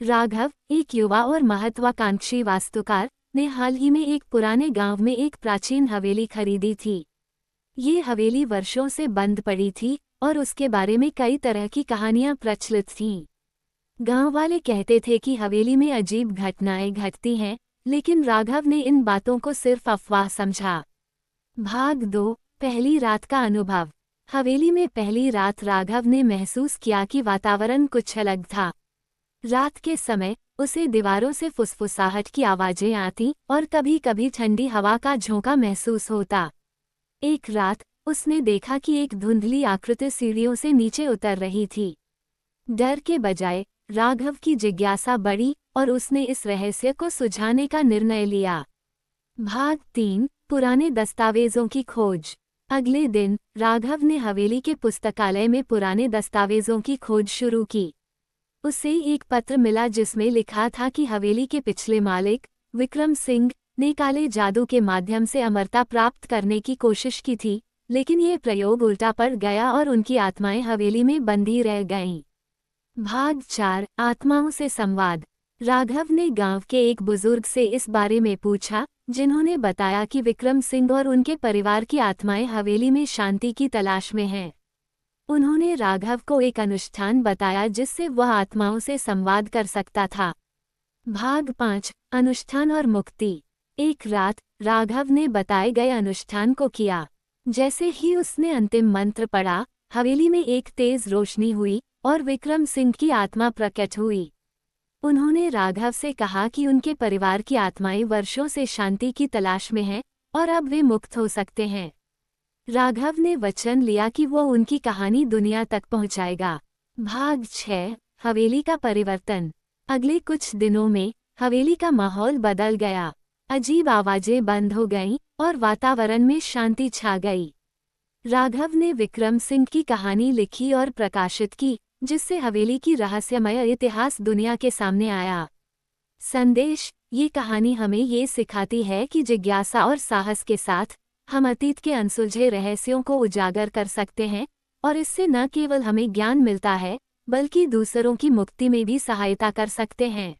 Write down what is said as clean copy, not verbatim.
राघव, एक युवा और महत्वाकांक्षी वास्तुकार, ने हाल ही में एक पुराने गांव में एक प्राचीन हवेली खरीदी थी। ये हवेली वर्षों से बंद पड़ी थी और उसके बारे में कई तरह की कहानियां प्रचलित थीं। गांव वाले कहते थे कि हवेली में अजीब घटनाएं घटती हैं, लेकिन राघव ने इन बातों को सिर्फ अफवाह समझा। भाग 2, पहली रात का अनुभव। हवेली में पहली रात राघव ने महसूस किया कि वातावरण कुछ अलग था। रात के समय उसे दीवारों से फुसफुसाहट की आवाजें आती और कभी-कभी ठंडी हवा का झोंका महसूस होता। एक रात उसने देखा कि एक धुंधली आकृति सीढ़ियों से नीचे उतर रही थी। डर के बजाय राघव की जिज्ञासा बढ़ी और उसने इस रहस्य को सुलझाने का निर्णय लिया। भाग 3, पुराने दस्तावेजों की खोज। अगले दिन राघव ने हवेली के पुस्तकालय में पुराने दस्तावेजों की खोज शुरू की। उसे एक पत्र मिला जिसमें लिखा था कि हवेली के पिछले मालिक विक्रम सिंह ने काले जादू के माध्यम से अमरता प्राप्त करने की कोशिश की थी, लेकिन ये प्रयोग उल्टा पड़ गया और उनकी आत्माएं हवेली में बंधी रह गईं। भाग 4, आत्माओं से संवाद। राघव ने गांव के एक बुजुर्ग से इस बारे में पूछा, जिन्होंने बताया कि विक्रम सिंह और उनके परिवार की आत्माएं हवेली में शांति की तलाश में हैं। उन्होंने राघव को एक अनुष्ठान बताया जिससे वह आत्माओं से संवाद कर सकता था। भाग 5, अनुष्ठान और मुक्ति। एक रात राघव ने बताए गए अनुष्ठान को किया। जैसे ही उसने अंतिम मंत्र पढ़ा, हवेली में एक तेज रोशनी हुई और विक्रम सिंह की आत्मा प्रकट हुई। उन्होंने राघव से कहा कि उनके परिवार की आत्माएं वर्षों से शांति की तलाश में हैं और अब वे मुक्त हो सकते हैं। राघव ने वचन लिया कि वो उनकी कहानी दुनिया तक पहुंचाएगा। भाग 6, हवेली का परिवर्तन। अगले कुछ दिनों में हवेली का माहौल बदल गया। अजीब आवाजें बंद हो गईं और वातावरण में शांति छा गई। राघव ने विक्रम सिंह की कहानी लिखी और प्रकाशित की, जिससे हवेली की रहस्यमय इतिहास दुनिया के सामने आया। संदेश: ये कहानी हमें ये सिखाती है कि जिज्ञासा और साहस के साथ हम अतीत के अनसुलझे रहस्यों को उजागर कर सकते हैं, और इससे न केवल हमें ज्ञान मिलता है, बल्कि दूसरों की मुक्ति में भी सहायता कर सकते हैं।